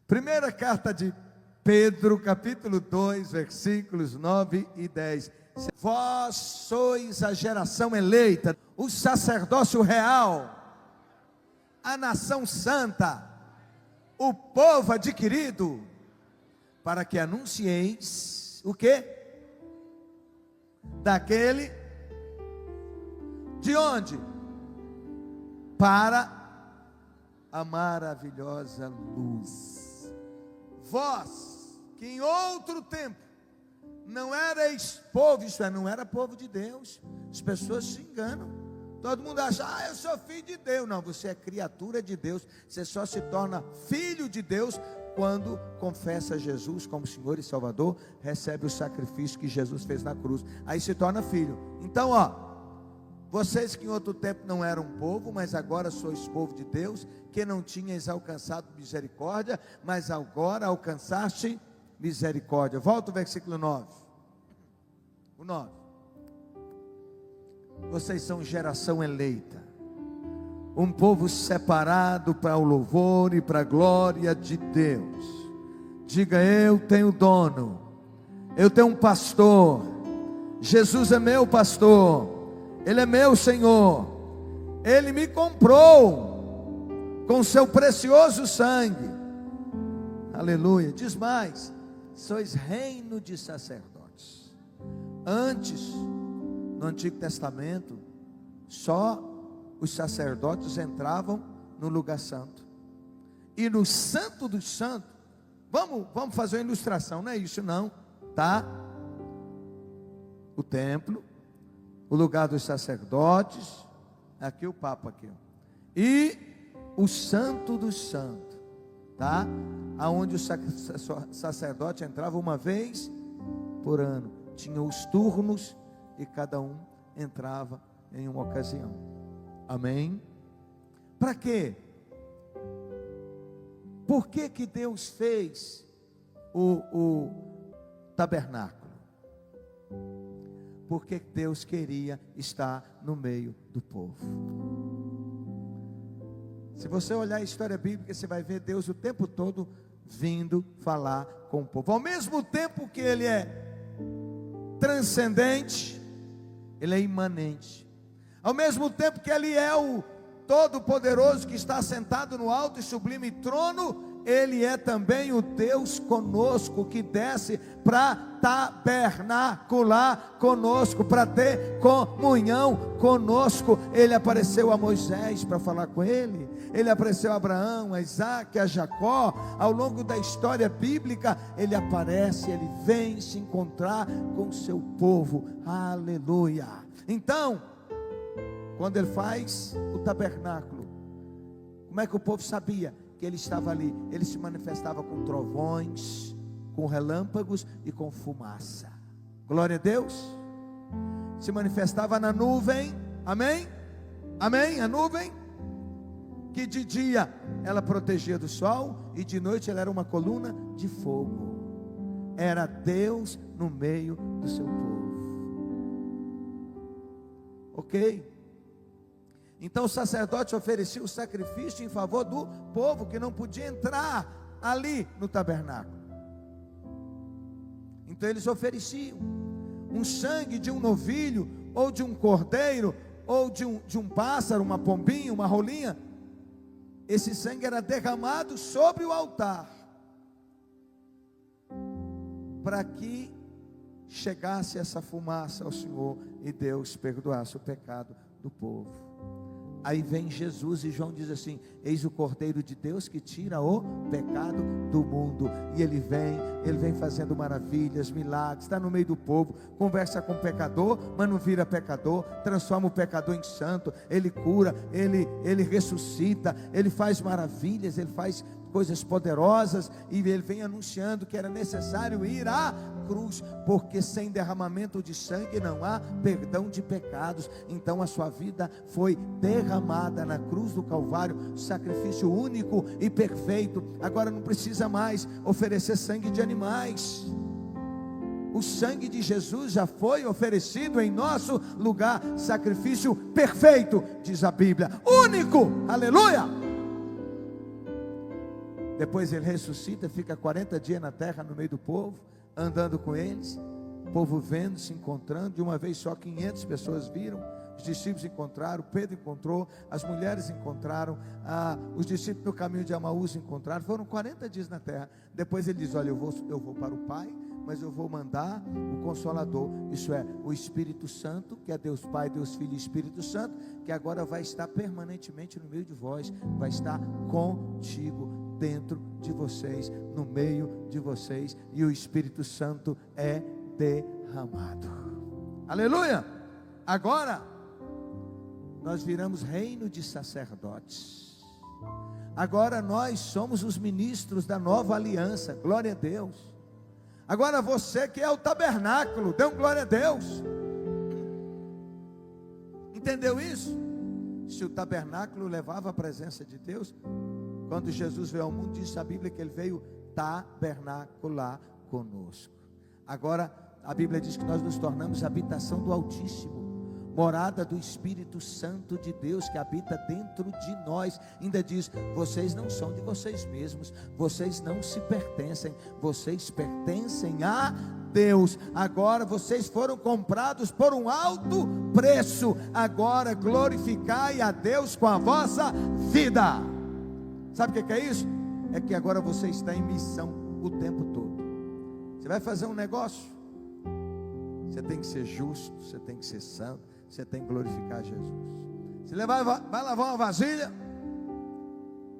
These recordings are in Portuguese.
Primeira carta de Pedro, capítulo 2, versículos 9 e 10. Vós sois a geração eleita, o sacerdócio real, a nação santa, o povo adquirido, para que anuncieis o quê? Daquele, de onde? Para a maravilhosa luz. Vós, que em outro tempo não erais povo, isto é, não era povo de Deus. As pessoas se enganam. Todo mundo acha, eu sou filho de Deus. Não, você é criatura de Deus. Você só se torna filho de Deus quando confessa Jesus como Senhor e Salvador, recebe o sacrifício que Jesus fez na cruz. Aí se torna filho. Então, vocês que em outro tempo não eram povo, mas agora sois povo de Deus, que não tinhais alcançado misericórdia, mas agora alcançaste misericórdia. Volta o versículo 9. O 9. Vocês são geração eleita, um povo separado para o louvor e para a glória de Deus. Diga: eu tenho dono, eu tenho um pastor. Jesus é meu pastor, Ele é meu Senhor, Ele me comprou com seu precioso sangue. Aleluia. Diz mais: sois reino de sacerdotes. Antes, no Antigo Testamento, só os sacerdotes entravam no lugar santo. E no Santo dos Santos, vamos fazer uma ilustração, não é isso não, tá? O templo, o lugar dos sacerdotes, aqui o Papa aqui, e o Santo dos Santos, tá? Aonde o sacerdote entrava uma vez por ano. Tinha os turnos e cada um entrava em uma ocasião. Amém? Para quê? Por que que Deus fez o tabernáculo? Porque Deus queria estar no meio do povo. Se você olhar a história bíblica, você vai ver Deus o tempo todo vindo falar com o povo. Ao mesmo tempo que Ele é transcendente, Ele é imanente. Ao mesmo tempo que Ele é o Todo-Poderoso que está sentado no alto e sublime trono, Ele é também o Deus conosco, que desce para tabernacular conosco, para ter comunhão conosco. Ele apareceu a Moisés para falar com ele, Ele apareceu a Abraão, a Isaac, a Jacó. Ao longo da história bíblica, Ele aparece, Ele vem se encontrar com o seu povo. Aleluia. Então, quando Ele faz o tabernáculo, como é que o povo sabia que Ele estava ali? Ele se manifestava com trovões, com relâmpagos e com fumaça. Glória a Deus. Se manifestava na nuvem. Amém? Amém? A nuvem que de dia ela protegia do sol e de noite ela era uma coluna de fogo. Era Deus no meio do seu povo. Ok? Então o sacerdote oferecia o sacrifício em favor do povo que não podia entrar ali no tabernáculo. Então eles ofereciam um sangue de um novilho, ou de um cordeiro, ou de um pássaro, uma pombinha, uma rolinha. Esse sangue era derramado sobre o altar, para que chegasse essa fumaça ao Senhor e Deus perdoasse o pecado do povo. Aí vem Jesus e João diz assim: eis o Cordeiro de Deus que tira o pecado do mundo. E ele vem fazendo maravilhas, milagres, está no meio do povo, conversa com o pecador, mas não vira pecador, transforma o pecador em santo. Ele cura, ele ressuscita, ele faz maravilhas, ele faz coisas poderosas, e ele vem anunciando que era necessário ir à cruz, porque sem derramamento de sangue não há perdão de pecados. Então a sua vida foi derramada na cruz do Calvário, sacrifício único e perfeito. Agora não precisa mais oferecer sangue de animais. O sangue de Jesus já foi oferecido em nosso lugar, sacrifício perfeito, diz a Bíblia, único, aleluia. Depois ele ressuscita, fica 40 dias na terra, no meio do povo, andando com eles, o povo vendo, se encontrando. De uma vez só 500 pessoas viram. Os discípulos encontraram, Pedro encontrou, as mulheres encontraram, os discípulos no caminho de Amaús encontraram. Foram 40 dias na terra. Depois ele diz: olha, eu vou para o Pai, mas eu vou mandar o Consolador, isso é, o Espírito Santo, que é Deus Pai, Deus Filho e Espírito Santo, que agora vai estar permanentemente no meio de vós, vai estar contigo, dentro de vocês, no meio de vocês, e o Espírito Santo é derramado. Aleluia! Agora nós viramos reino de sacerdotes. Agora nós somos os ministros da nova aliança. Glória a Deus. Agora você que é o tabernáculo, dê um glória a Deus. Entendeu isso? Se o tabernáculo levava a presença de Deus, quando Jesus veio ao mundo, diz a Bíblia que ele veio tabernacular conosco. Agora a Bíblia diz que nós nos tornamos habitação do Altíssimo, morada do Espírito Santo de Deus que habita dentro de nós. Ainda diz: vocês não são de vocês mesmos, vocês não se pertencem, vocês pertencem a Deus. Agora vocês foram comprados por um alto preço. Agora glorificai a Deus com a vossa vida. Sabe o que é isso? É que agora você está em missão o tempo todo. Você vai fazer um negócio, você tem que ser justo, você tem que ser santo, você tem que glorificar Jesus. Se vai lavar uma vasilha,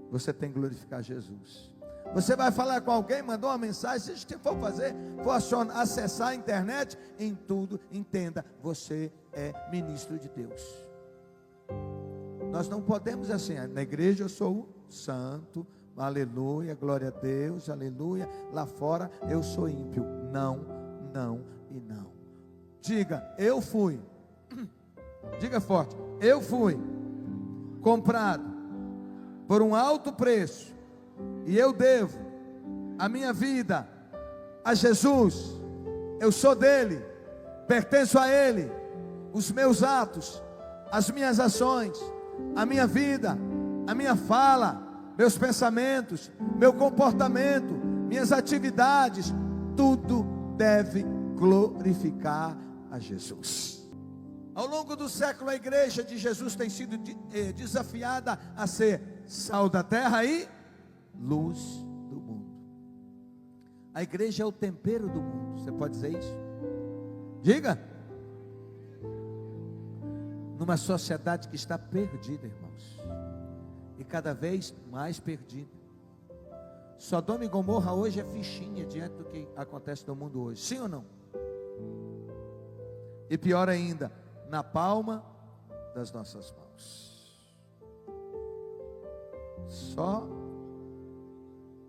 você tem que glorificar Jesus. Você vai falar com alguém, mandou uma mensagem, se for fazer, for acessar a internet, em tudo, entenda, você é ministro de Deus. Nós não podemos assim, na igreja eu sou santo, aleluia, glória a Deus, aleluia, lá fora eu sou ímpio. Não, não e não. Diga: eu fui. Diga forte: eu fui comprado por um alto preço, e eu devo a minha vida a Jesus. Eu sou dele, pertenço a ele. Os meus atos, as minhas ações, a minha vida, a minha fala, meus pensamentos, meu comportamento, minhas atividades, tudo deve glorificar a Jesus. Ao longo do século, a igreja de Jesus tem sido desafiada a ser sal da terra e luz do mundo. A igreja é o tempero do mundo. Você pode dizer isso? Diga. Numa sociedade que está perdida, irmãos, e cada vez mais perdida. Sodoma e Gomorra hoje é fichinha diante do que acontece no mundo hoje. Sim ou não? E pior ainda, na palma das nossas mãos. Só o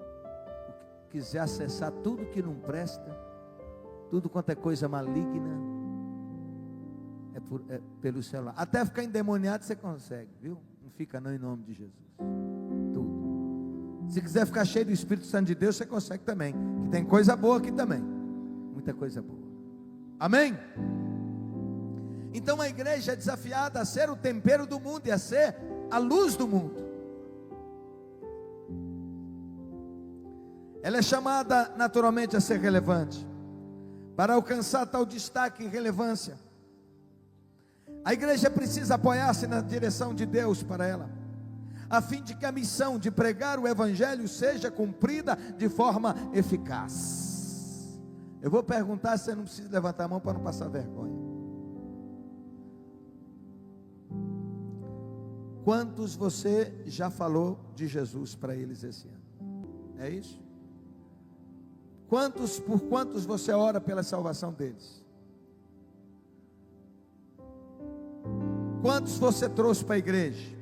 que quiser acessar tudo que não presta, tudo quanto é coisa maligna, é pelo celular. Até ficar endemoniado você consegue, viu? Não fica não, em nome de Jesus. Tudo. Se quiser ficar cheio do Espírito Santo de Deus, você consegue também. Que tem coisa boa aqui também. Muita coisa boa. Amém? Então a igreja é desafiada a ser o tempero do mundo e a ser a luz do mundo. Ela é chamada naturalmente a ser relevante. Para alcançar tal destaque e relevância, a igreja precisa apoiar-se na direção de Deus para ela, a fim de que a missão de pregar o evangelho seja cumprida de forma eficaz. Eu vou perguntar, você não precisa levantar a mão para não passar vergonha. Quantos você já falou de Jesus para eles esse ano? É isso? Por quantos você ora pela salvação deles? Quantos você trouxe para a igreja?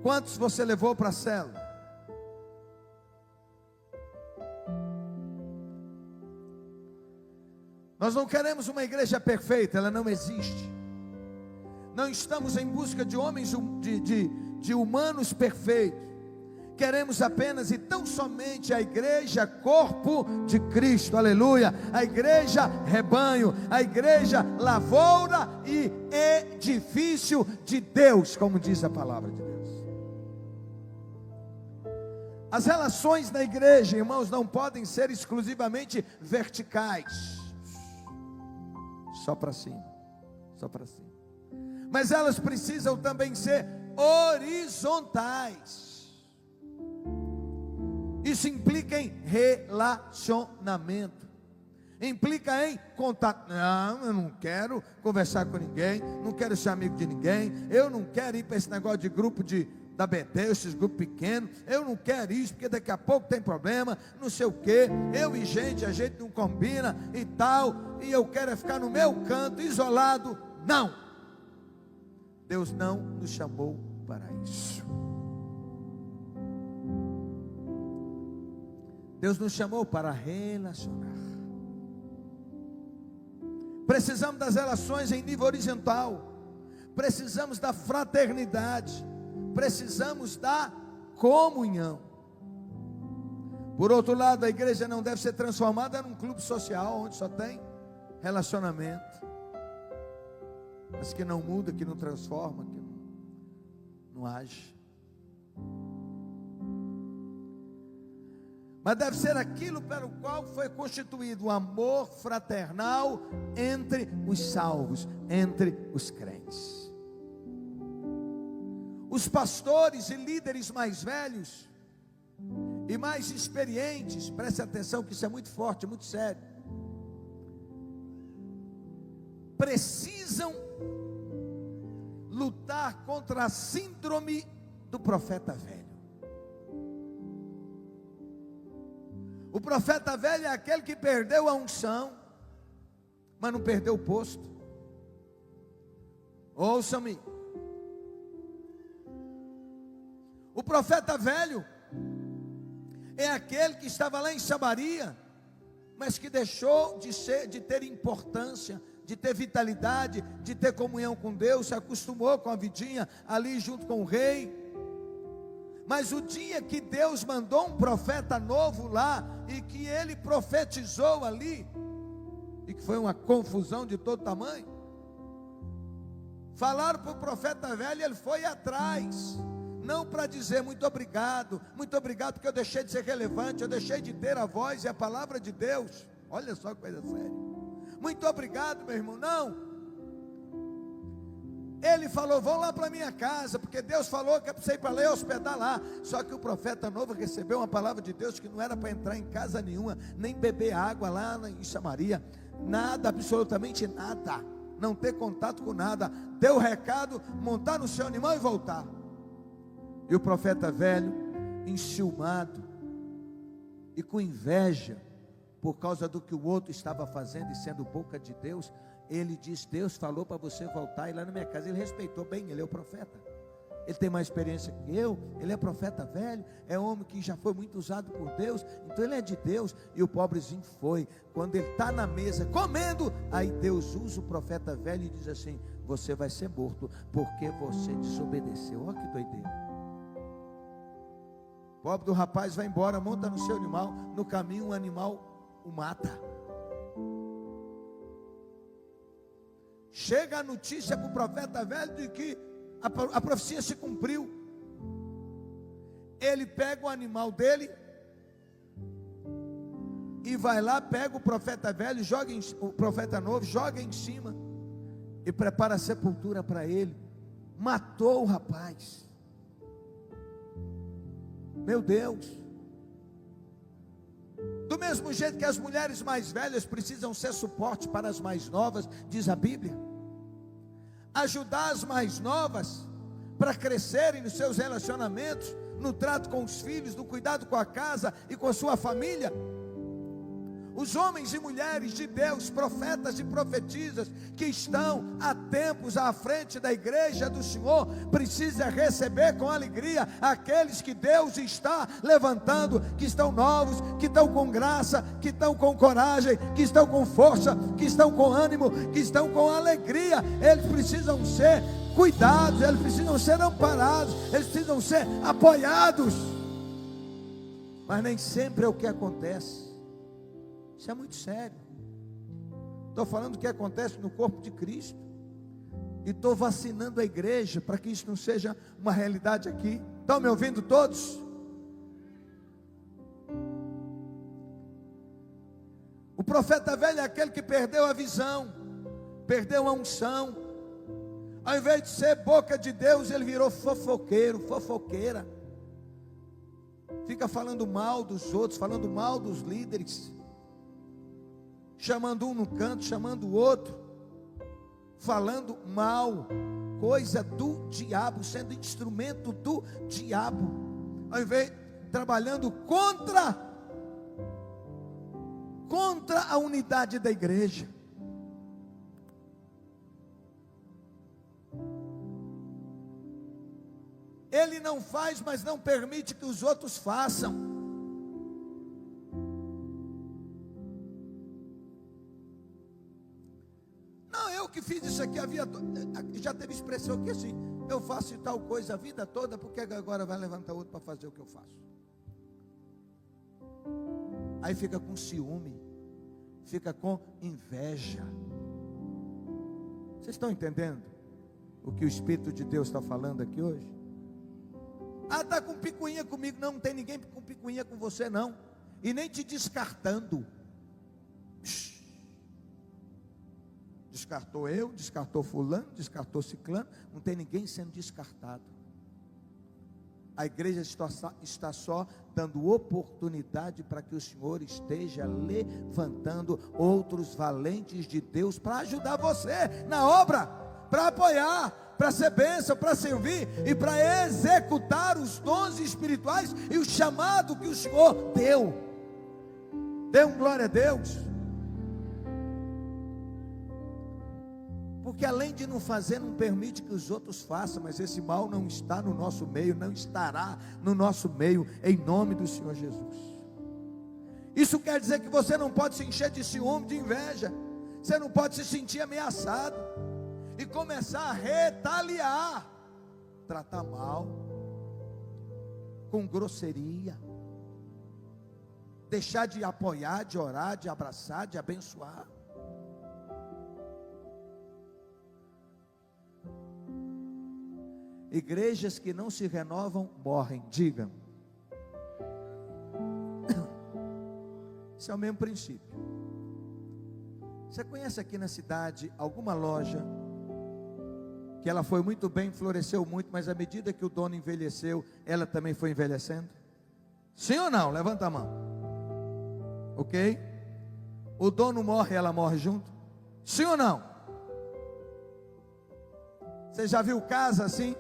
Quantos você levou para a célula? Nós não queremos uma igreja perfeita, ela não existe. Não estamos em busca de homens, de humanos perfeitos. Queremos apenas e tão somente a igreja corpo de Cristo, aleluia. A igreja rebanho, a igreja lavoura e edifício de Deus, como diz a palavra de Deus. As relações na igreja, irmãos, não podem ser exclusivamente verticais, só para cima, só para cima. Mas elas precisam também ser horizontais. Isso implica em relacionamento, implica em contato. Não, eu não quero conversar com ninguém, não quero ser amigo de ninguém, eu não quero ir para esse negócio de grupo da Betel, esses grupos pequenos, eu não quero isso, porque daqui a pouco tem problema, não sei o que, eu e gente, a gente não combina e tal, e eu quero ficar no meu canto, isolado. Não, Deus não nos chamou para isso. Deus nos chamou para relacionar. Precisamos das relações em nível horizontal, precisamos da fraternidade, precisamos da comunhão. Por outro lado, a igreja não deve ser transformada num clube social, onde só tem relacionamento, mas que não muda, que não transforma, que não age. Mas deve ser aquilo pelo qual foi constituído o amor fraternal entre os salvos, entre os crentes. Os pastores e líderes mais velhos e mais experientes, preste atenção que isso é muito forte, muito sério, precisam lutar contra a síndrome do profeta velho. O profeta velho é aquele que perdeu a unção, mas não perdeu o posto. Ouça-me. O profeta velho é aquele que estava lá em Samaria, mas que deixou de ter importância, de ter vitalidade, de ter comunhão com Deus, se acostumou com a vidinha ali junto com o rei. Mas o dia que Deus mandou um profeta novo lá, e que ele profetizou ali, e que foi uma confusão de todo tamanho, falaram para o profeta velho, ele foi atrás, não para dizer muito obrigado porque eu deixei de ser relevante, eu deixei de ter a voz e a palavra de Deus. Olha só que coisa séria. Muito obrigado, meu irmão. Não. Ele falou, vão lá para minha casa, porque Deus falou que é para você ir para lá e hospedar lá. Só que o profeta novo recebeu uma palavra de Deus que não era para entrar em casa nenhuma, nem beber água lá em Samaria, nada, absolutamente nada, não ter contato com nada. Deu o recado, montar no seu animal e voltar. E o profeta velho, enciumado e com inveja por causa do que o outro estava fazendo e sendo boca de Deus, ele diz, Deus falou para você voltar e ir lá na minha casa. Ele respeitou bem, ele é o profeta, ele tem mais experiência que eu, ele é profeta velho, é homem que já foi muito usado por Deus, então ele é de Deus. E o pobrezinho foi, quando ele está na mesa comendo, aí Deus usa o profeta velho e diz assim, você vai ser morto, porque você desobedeceu. Olha que doideira. O pobre do rapaz vai embora, monta no seu animal, no caminho um animal o mata. Chega a notícia para o profeta velho de que a profecia se cumpriu. Ele pega o animal dele e vai lá, pega o profeta velho, o profeta novo, joga em cima e prepara a sepultura para ele. Matou o rapaz. Meu Deus. Do mesmo jeito que as mulheres mais velhas precisam ser suporte para as mais novas, diz a Bíblia, ajudar as mais novas para crescerem nos seus relacionamentos, no trato com os filhos, no cuidado com a casa e com a sua família. Os homens e mulheres de Deus, profetas e profetisas, que estão há tempos à frente da igreja do Senhor, precisam receber com alegria aqueles que Deus está levantando, que estão novos, que estão com graça, que estão com coragem, que estão com força, que estão com ânimo, que estão com alegria. Eles precisam ser cuidados, eles precisam ser amparados, eles precisam ser apoiados. Mas nem sempre é o que acontece. Isso é muito sério. Estou falando do que acontece no corpo de Cristo, e estou vacinando a igreja para que isso não seja uma realidade aqui. Estão me ouvindo todos? profeta velho é aquele que perdeu a visão, perdeu a unção. Ao invés de ser boca de Deus, ele virou fofoqueiro, fofoqueira. Fica falando mal dos outros, falando mal dos líderes, chamando um no canto, chamando o outro, falando mal, coisa do diabo, sendo instrumento do diabo, ao invés de trabalhando contra a unidade da igreja. Ele não faz, mas não permite que os outros façam. Não, eu que fiz isso aqui a vida toda. Já teve expressão que assim, eu faço tal coisa a vida toda, porque agora vai levantar outro para fazer o que eu faço. Aí fica com ciúme, fica com inveja. Vocês estão entendendo o que o Espírito de Deus está falando aqui hoje? Ah, está com picuinha comigo. Não tem ninguém com picuinha com você não, e nem te descartando. Descartou eu, descartou fulano, descartou ciclano. Não tem ninguém sendo descartado. A igreja está só dando oportunidade para que o Senhor esteja levantando outros valentes de Deus para ajudar você na obra, para apoiar, para ser bênção, para servir e para executar os dons espirituais e o chamado que o Senhor deu. Dê um glória a Deus. Porque além de não fazer, não permite que os outros façam, mas esse mal não está no nosso meio, não estará no nosso meio, em nome do Senhor Jesus. Isso quer dizer que você não pode se encher de ciúme, de inveja, você não pode se sentir ameaçado e começar a retaliar, tratar mal, com grosseria, deixar de apoiar, de orar, de abraçar, de abençoar. Igrejas que não se renovam morrem, digam. Esse é o mesmo princípio. Você conhece aqui na cidade alguma loja que ela foi muito bem, floresceu muito, mas à medida que o dono envelheceu, ela também foi envelhecendo? Sim ou não? Levanta a mão. Ok? O dono morre, ela morre junto? Sim ou não? Você já viu casa assim?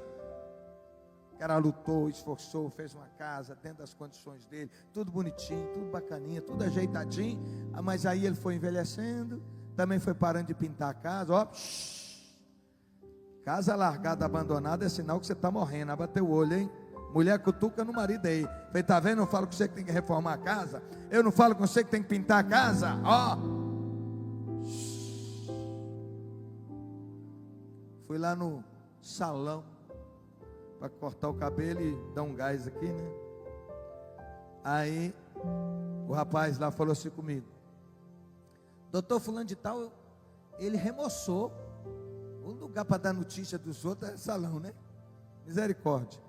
O cara lutou, esforçou, fez uma casa dentro das condições dele, tudo bonitinho, tudo bacaninha, tudo ajeitadinho, mas aí ele foi envelhecendo, também foi parando de pintar a casa, ó, casa largada, abandonada é sinal que você está morrendo, abateu o olho, hein? Mulher cutuca no marido aí, falei, tá vendo, eu não falo com você que tem que reformar a casa, eu não falo com você que tem que pintar a casa, ó. Fui lá no salão para cortar o cabelo e dar um gás aqui, né? Aí o rapaz lá falou assim comigo: doutor fulano de tal, ele remoçou. O lugar para dar notícia dos outros é salão, né? Misericórdia.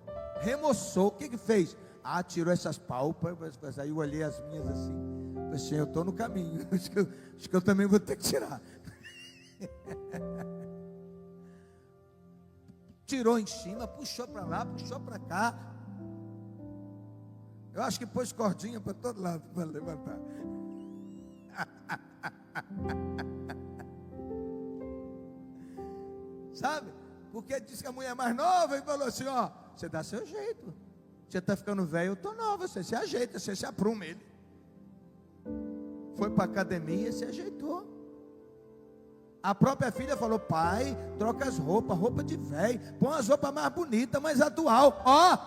Remoçou, o que fez? Ah, tirou essas pálpebras. Aí eu olhei as minhas assim, falei assim, eu estou no caminho, acho que eu também vou ter que tirar. Tirou em cima, puxou para lá, puxou para cá. Eu acho que pôs cordinha para todo lado para levantar. Sabe? Porque disse que a mulher é mais nova e falou assim, ó, você dá seu jeito. Você está ficando velho, eu estou nova, você se ajeita, você se apruma ele. Foi para a academia, se ajeitou. A própria filha falou, pai, troca as roupas, roupa de velho, põe as roupas mais bonitas, mais atual. Ó,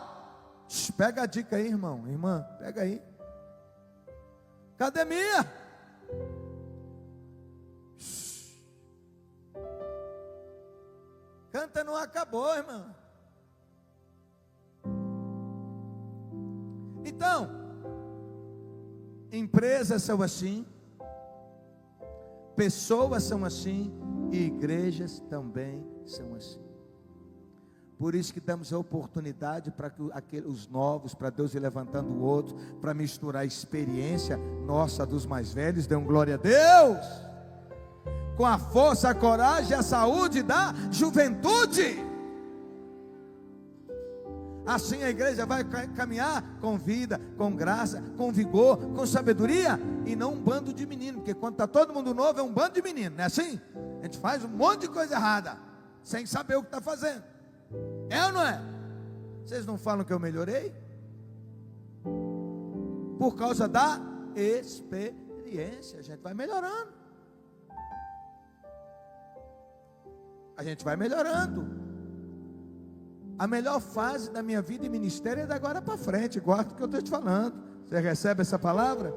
pega a dica aí, irmão, irmã, pega aí. Academia. Canta não acabou, irmão. Então, empresas são assim, pessoas são assim, e igrejas também são assim. Por isso que damos a oportunidade para que os novos, para Deus ir levantando o outro, para misturar a experiência nossa dos mais velhos. Dê um glória a Deus, com a força, a coragem, a saúde da juventude. Assim a igreja vai caminhar com vida, com graça, com vigor, com sabedoria, e não um bando de menino, porque quando está todo mundo novo é um bando de menino, não é assim? A gente faz um monte de coisa errada, sem saber o que está fazendo. É ou não é? Vocês não falam que eu melhorei? Por causa da experiência, a gente vai melhorando. A gente vai melhorando. A melhor fase da minha vida e ministério é da agora para frente. Guarda o que eu estou te falando. Você recebe essa palavra?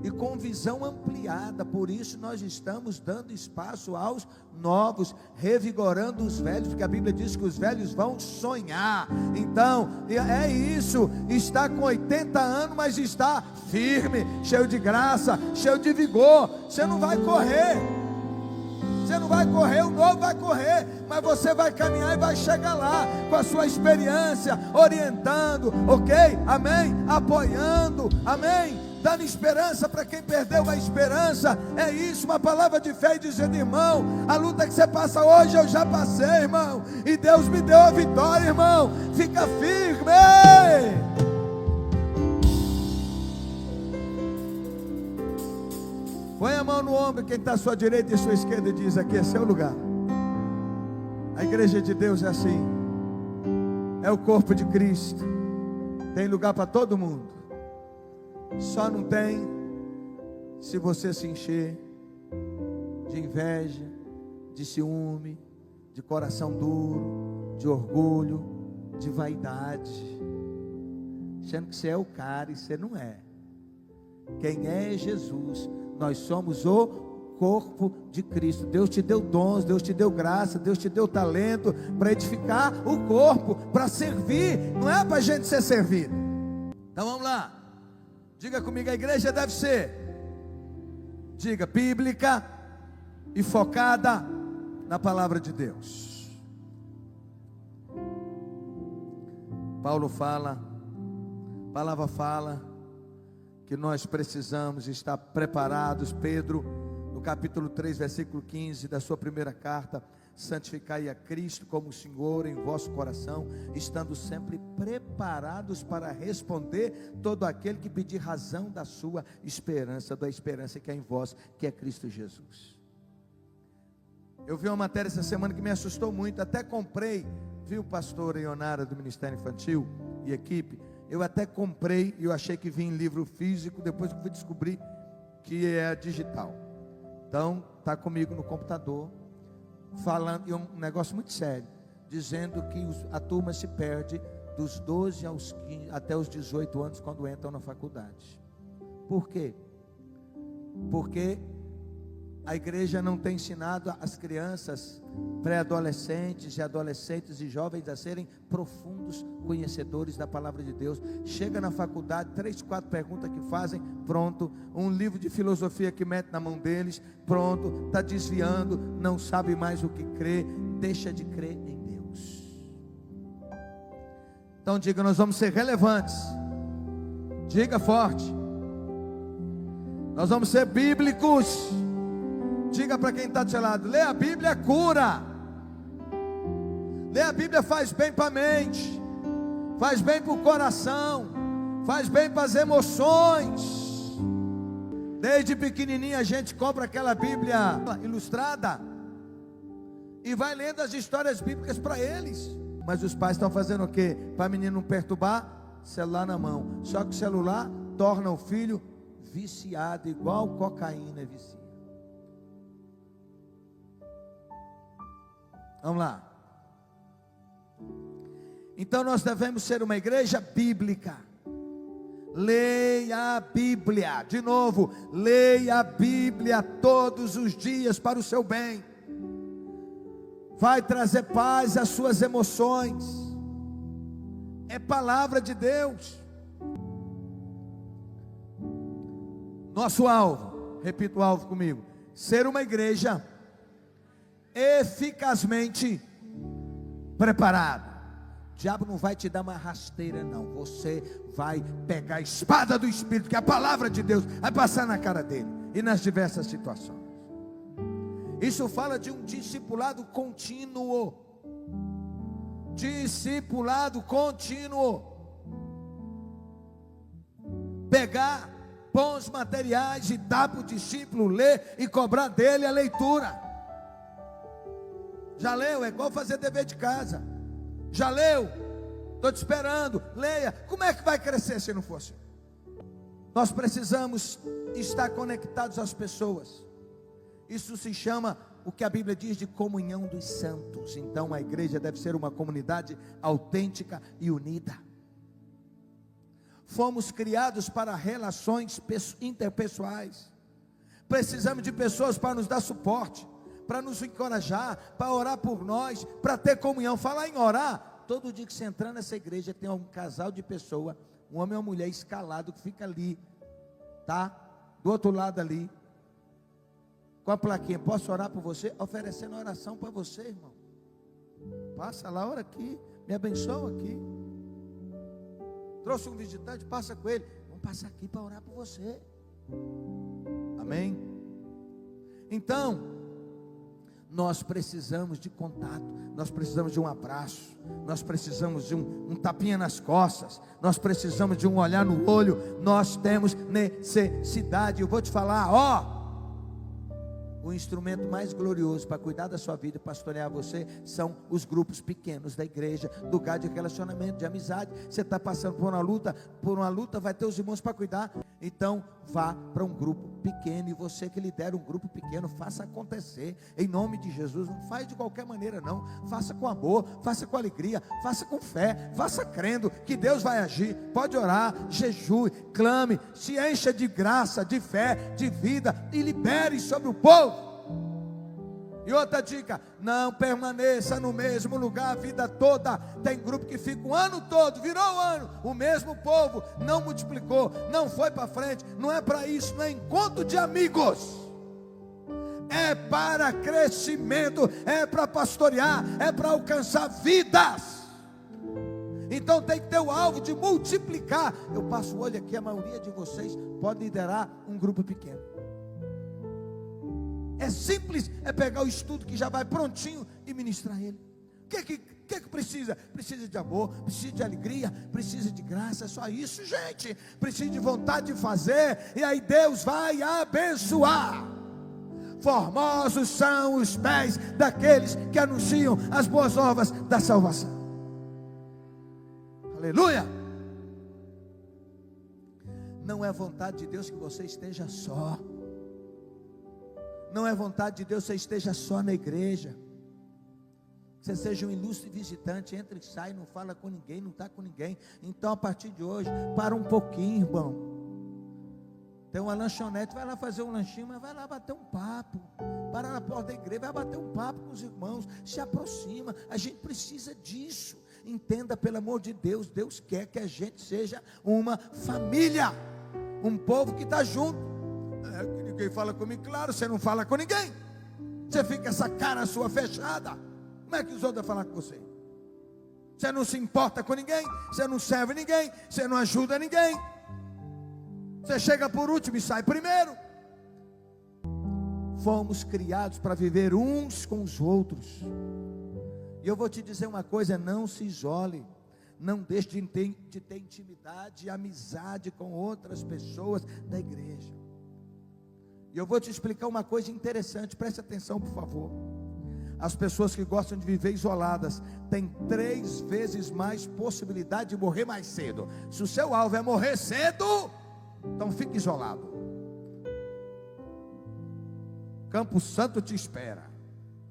E com visão ampliada. Por isso nós estamos dando espaço aos novos, revigorando os velhos, porque a Bíblia diz que os velhos vão sonhar. Então é isso. Está com 80 anos, mas está firme, cheio de graça, cheio de vigor. Você não vai correr. Você não vai correr, o novo vai correr, mas você vai caminhar e vai chegar lá com a sua experiência, orientando, ok? Amém? Apoiando, amém? Dando esperança para quem perdeu a esperança. É isso, uma palavra de fé e dizendo: irmão, a luta que você passa hoje eu já passei, irmão, e Deus me deu a vitória, irmão. Fica firme. Põe a mão no ombro, quem está à sua direita e à sua esquerda, e diz: aqui é seu lugar. A igreja de Deus é assim, é o corpo de Cristo, tem lugar para todo mundo. Só não tem se você se encher de inveja, de ciúme, de coração duro, de orgulho, de vaidade, achando que você é o cara e você não é. Quem é Jesus. Nós somos o corpo de Cristo. Deus te deu dons, Deus te deu graça, Deus te deu talento para edificar o corpo, para servir, não é para a gente ser servido. Então vamos lá, diga comigo: a igreja deve ser, diga, bíblica e focada na palavra de Deus. Paulo fala, a palavra fala que nós precisamos estar preparados. Pedro, no capítulo 3, versículo 15 da sua primeira carta: santificai a Cristo como Senhor em vosso coração, estando sempre preparados para responder todo aquele que pedir razão da sua esperança, da esperança que é em vós, que é Cristo Jesus. Eu vi uma matéria essa semana que me assustou muito, até comprei, viu, pastor Ionara do Ministério Infantil e equipe, eu até comprei e eu achei que vinha em livro físico, depois eu fui descobrir que é digital. Então está comigo no computador, falando, e um negócio muito sério, dizendo que a turma se perde dos 12 aos 15, até os 18 anos, quando entram na faculdade. Por quê? Porque a igreja não tem ensinado as crianças, pré-adolescentes e adolescentes e jovens a serem profundos conhecedores da palavra de Deus. Chega na faculdade, 3, 4 perguntas que fazem, pronto. Um livro de filosofia que mete na mão deles, pronto. Está desviando, não sabe mais o que crer, deixa de crer em Deus. Então diga: nós vamos ser relevantes. Diga forte: nós vamos ser bíblicos. Diga para quem está do seu lado: ler a Bíblia cura. Ler a Bíblia faz bem para a mente, faz bem para o coração, faz bem para as emoções. Desde pequenininha a gente compra aquela Bíblia ilustrada e vai lendo as histórias bíblicas para eles. Mas os pais estão fazendo o quê? Para o menino não perturbar, celular na mão. Só que o celular torna o filho viciado, igual cocaína vicia. Vamos lá. Então nós devemos ser uma igreja bíblica. Leia a Bíblia. De novo, leia a Bíblia todos os dias para o seu bem. Vai trazer paz às suas emoções. É palavra de Deus. Nosso alvo, repita o alvo comigo: ser uma igreja eficazmente preparado. O diabo não vai te dar uma rasteira, não. Você vai pegar a espada do Espírito, que é a palavra de Deus, vai passar na cara dele e nas diversas situações. Isso fala de um discipulado contínuo. Discipulado contínuo. Pegar bons materiais e dar para o discípulo ler e cobrar dele a leitura. Já leu? É igual fazer dever de casa. Já leu? Estou te esperando, leia. Como é que vai crescer se não for assim? Nós precisamos estar conectados às pessoas. Isso se chama, o que a Bíblia diz, de comunhão dos santos. Então a igreja deve ser uma comunidade autêntica e unida. Fomos criados para relações interpessoais. Precisamos de pessoas para nos dar suporte, para nos encorajar, para orar por nós, para ter comunhão. Falar em orar, todo dia que você entrar nessa igreja tem um casal de pessoa, um homem e uma mulher escalado, que fica ali, tá? Do outro lado ali, com a plaquinha: posso orar por você? Oferecendo oração para você, irmão. Passa lá, ora aqui, me abençoa aqui. Trouxe um visitante, passa com ele. Vamos passar aqui para orar por você. Amém? Então, nós precisamos de contato, nós precisamos de um abraço, nós precisamos de um tapinha nas costas, nós precisamos de um olhar no olho, nós temos necessidade. Eu vou te falar, o instrumento mais glorioso para cuidar da sua vida e pastorear você são os grupos pequenos da igreja, lugar de relacionamento, de amizade. Você está passando por uma luta, vai ter os irmãos para cuidar. Então vá para um grupo pequeno, e você que lidera um grupo pequeno, faça acontecer, em nome de Jesus. Não faz de qualquer maneira não, faça com amor, faça com alegria, faça com fé, faça crendo que Deus vai agir. Pode orar, jejue, clame, se encha de graça, de fé, de vida, e libere sobre o povo. E outra dica: não permaneça no mesmo lugar a vida toda. Tem grupo que fica o ano todo, virou o ano, o mesmo povo, não multiplicou, não foi para frente. Não é para isso, não é encontro de amigos, é para crescimento, é para pastorear, é para alcançar vidas. Então tem que ter o alvo de multiplicar. Eu passo o olho aqui, a maioria de vocês pode liderar um grupo pequeno. É simples, é pegar o estudo que já vai prontinho e ministrar ele. O que precisa? Precisa de amor, precisa de alegria, precisa de graça. É só isso, gente. Precisa de vontade de fazer, e aí Deus vai abençoar. Formosos são os pés daqueles que anunciam as boas novas da salvação. Aleluia! Não é vontade de Deus que você esteja só. Não é vontade de Deus que você esteja só na igreja. Você seja um ilustre visitante, entra e sai, não fala com ninguém, não está com ninguém. Então a partir de hoje, para um pouquinho, irmão. Tem uma lanchonete, vai lá fazer um lanchinho, mas vai lá bater um papo. Para na porta da igreja, vai bater um papo com os irmãos, se aproxima. A gente precisa disso. Entenda, pelo amor de Deus, Deus quer que a gente seja uma família, um povo que está junto. Ninguém fala comigo, claro, você não fala com ninguém. Você fica essa cara sua fechada. Como é que os outros vão falar com você? Você não se importa com ninguém, você não serve ninguém, você não ajuda ninguém. Você chega por último e sai primeiro. Fomos criados para viver uns com os outros. E eu vou te dizer uma coisa: não se isole. Não deixe de ter intimidade e amizade com outras pessoas da igreja. E eu vou te explicar uma coisa interessante, preste atenção por favor. As pessoas que gostam de viver isoladas têm 3 vezes mais possibilidade de morrer mais cedo. Se o seu alvo é morrer cedo, então fique isolado. Campo Santo te espera.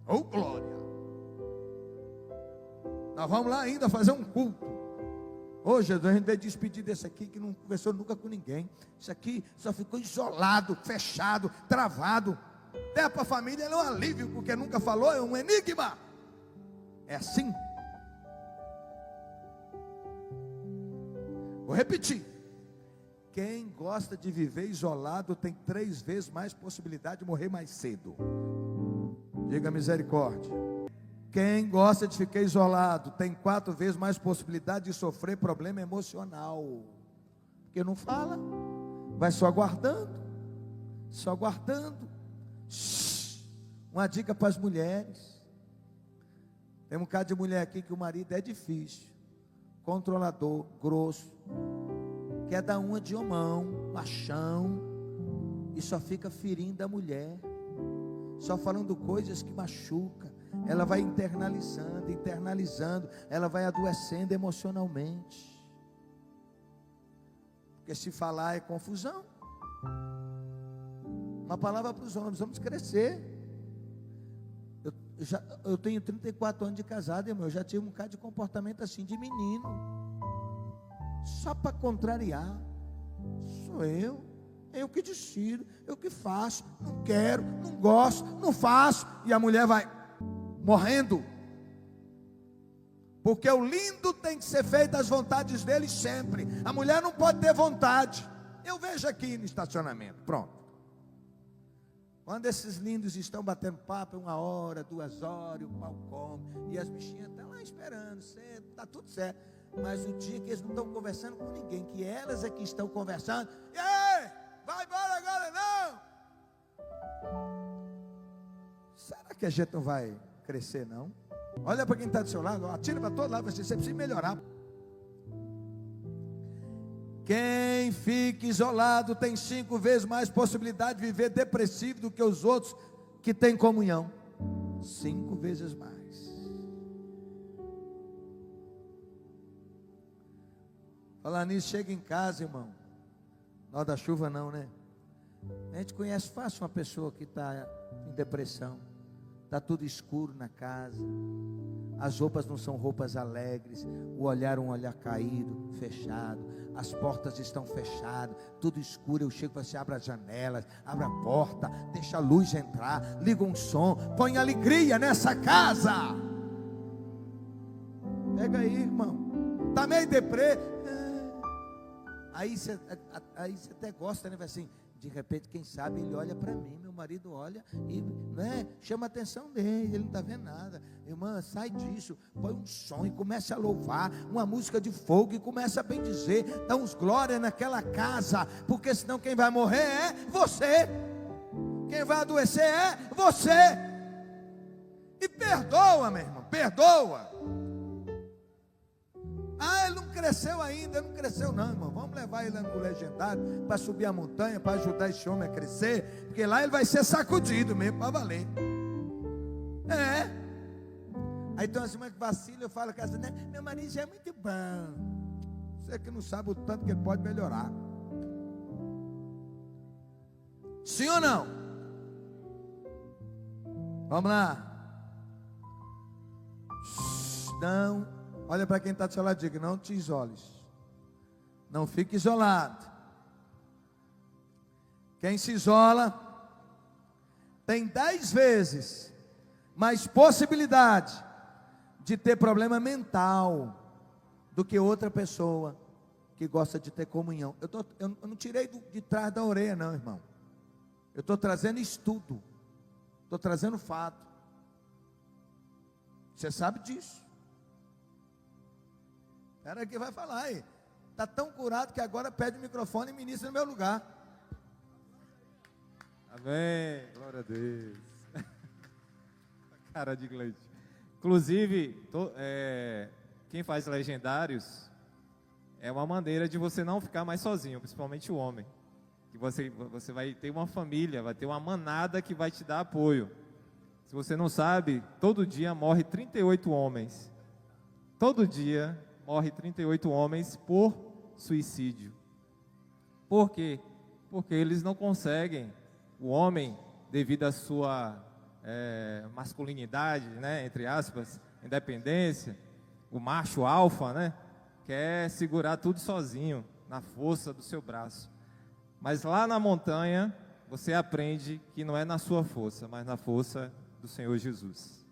Oh glória! Nós vamos lá ainda fazer um culto. Hoje a gente veio despedir desse aqui que não conversou nunca com ninguém. Isso aqui só ficou isolado, fechado, travado. Até para a família é um alívio, porque nunca falou, é um enigma. É assim. Vou repetir. Quem gosta de viver isolado tem 3 vezes mais possibilidade de morrer mais cedo. Diga misericórdia. Quem gosta de ficar isolado tem 4 vezes mais possibilidade de sofrer problema emocional. Porque não fala, vai só guardando, só guardando. Uma dica para as mulheres. Tem um bocado de mulher aqui que o marido é difícil, controlador, grosso, quer dar uma de homão, machão, e só fica ferindo a mulher, só falando coisas que machucam. Ela vai internalizando, ela vai adoecendo emocionalmente. Porque se falar é confusão. Uma palavra para os homens: vamos crescer. Eu tenho 34 anos de casado, irmão. Eu já tive um bocado de comportamento assim de menino, só para contrariar. Sou eu que decido, eu que faço. Não quero, não gosto, não faço. E a mulher vai morrendo. Porque o lindo tem que ser feito às vontades dele sempre. A mulher não pode ter vontade. Eu vejo aqui no estacionamento, pronto. Quando esses lindos estão batendo papo, 1 hora, 2 horas, e o pau come, e as bichinhas estão lá esperando, está tudo certo. Mas o dia que eles não estão conversando com ninguém, que elas é que estão conversando, e aí, vai embora agora não? Será que a gente não vai crescer não? Olha para quem está do seu lado, atira para todo lado, você precisa melhorar. Quem fica isolado tem 5 vezes mais possibilidade de viver depressivo do que os outros que têm comunhão. 5 vezes mais. Falar nisso, chega em casa, irmão. Na hora da chuva não, né? A gente conhece fácil uma pessoa que está em depressão. Está tudo escuro na casa, as roupas não são roupas alegres, o olhar é um olhar caído, fechado, as portas estão fechadas, tudo escuro. Eu chego para você: abre as janelas, abre a porta, deixa a luz entrar, liga um som, põe alegria nessa casa. Pega aí, irmão, está meio deprê, aí você até gosta, né? Vai assim, de repente, quem sabe ele olha para mim, meu marido olha e, né, chama a atenção dele, ele não está vendo nada. Irmã, sai disso, põe um som e começa a louvar, uma música de fogo e começa a bendizer, dá uns glória naquela casa, porque senão quem vai morrer é você, quem vai adoecer é você. E perdoa, meu irmão, perdoa. Ah, ele não cresceu ainda. Não cresceu não, irmão. Vamos levar ele no legendário para subir a montanha, para ajudar esse homem a crescer, porque lá ele vai ser sacudido mesmo, para valer. É. Aí tem uma semana que vacila, eu falo, né? Meu marido já é muito bom. Você que não sabe o tanto que ele pode melhorar. Sim ou não? Vamos lá. Não. Olha para quem está do seu lado e diga: não te isoles, não fique isolado. Quem se isola tem 10 vezes mais possibilidade de ter problema mental do que outra pessoa que gosta de ter comunhão. Eu não tirei de trás da orelha não, irmão. Eu estou trazendo estudo, estou trazendo fato. Você sabe disso. Era que vai falar aí. Está tão curado que agora pede o microfone e ministra no meu lugar. Amém. Glória a Deus. Cara de Gleide. Inclusive, quem faz legendários é uma maneira de você não ficar mais sozinho, principalmente o homem. Que você vai ter uma família, vai ter uma manada que vai te dar apoio. Se você não sabe, todo dia morre 38 homens. Todo dia morre 38 homens por suicídio. Por quê? Porque eles não conseguem, o homem, devido à sua masculinidade, né, entre aspas, independência, o macho alfa, né, quer segurar tudo sozinho, na força do seu braço. Mas lá na montanha, você aprende que não é na sua força, mas na força do Senhor Jesus.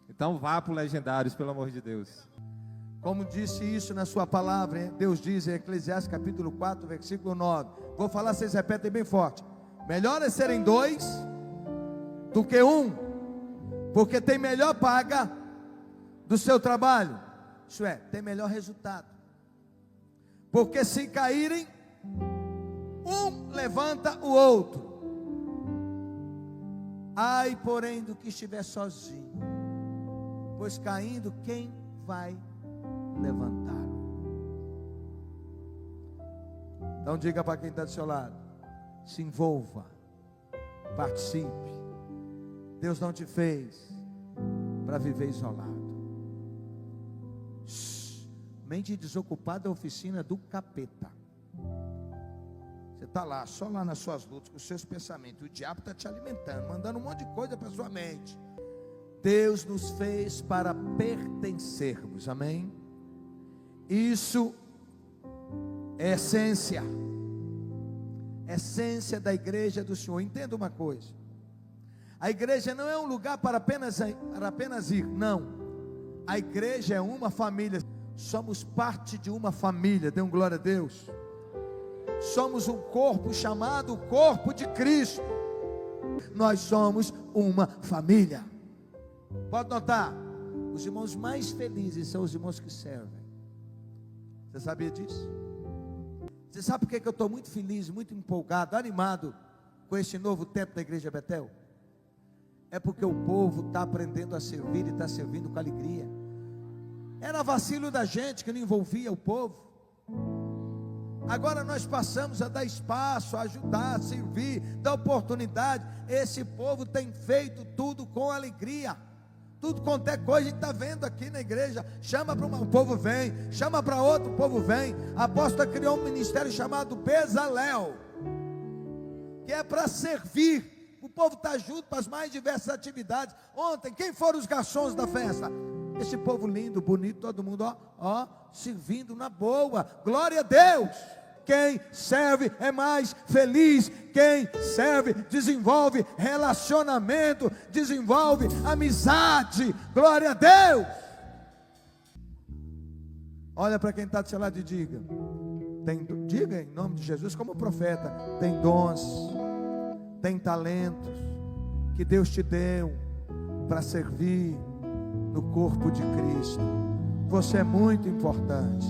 Então vá para o Legendários, pelo amor de Deus. Como disse isso na sua palavra, hein? Deus diz em Eclesiastes capítulo 4, versículo 9. Vou falar, vocês repetem bem forte. Melhor é serem 2 do que 1, porque tem melhor paga do seu trabalho, isso é, tem melhor resultado. Porque se caírem, um levanta o outro. Ai, porém, do que estiver sozinho, pois caindo, quem vai levantá-lo? Então diga para quem está do seu lado: se envolva, participe. Deus não te fez para viver isolado. Mente desocupada é a oficina do capeta. Você está lá, só lá nas suas lutas, com os seus pensamentos. O diabo está te alimentando, mandando um monte de coisa para a sua mente. Deus nos fez para pertencermos, amém? Isso é essência da igreja do Senhor. Entenda uma coisa: a igreja não é um lugar para apenas ir, não. A igreja é uma família. Somos parte de uma família. Dê um glória a Deus. Somos um corpo chamado corpo de Cristo. Nós somos uma família. Pode notar, os irmãos mais felizes são os irmãos que servem. Você sabia disso? Você sabe por que eu estou muito feliz, muito empolgado, animado com este novo tempo da igreja Betel? É porque o povo está aprendendo a servir e está servindo com alegria. Era vacilo da gente que não envolvia o povo. Agora nós passamos a dar espaço, a ajudar, a servir, dar oportunidade. Esse povo tem feito tudo com alegria. Tudo quanto é coisa a gente está vendo aqui na igreja. Chama para um povo, vem. Chama para outro, o povo vem. A apóstola criou um ministério chamado Bezalel, que é para servir. O povo está junto para as mais diversas atividades. Ontem, quem foram os garçons da festa? Esse povo lindo, bonito, todo mundo, servindo na boa. Glória a Deus. Quem serve é mais feliz. Quem serve desenvolve relacionamento, desenvolve amizade. Glória a Deus. Olha para quem está do seu lado e diga: diga em nome de Jesus, como profeta: tem dons, tem talentos que Deus te deu para servir no corpo de Cristo. Você é muito importante.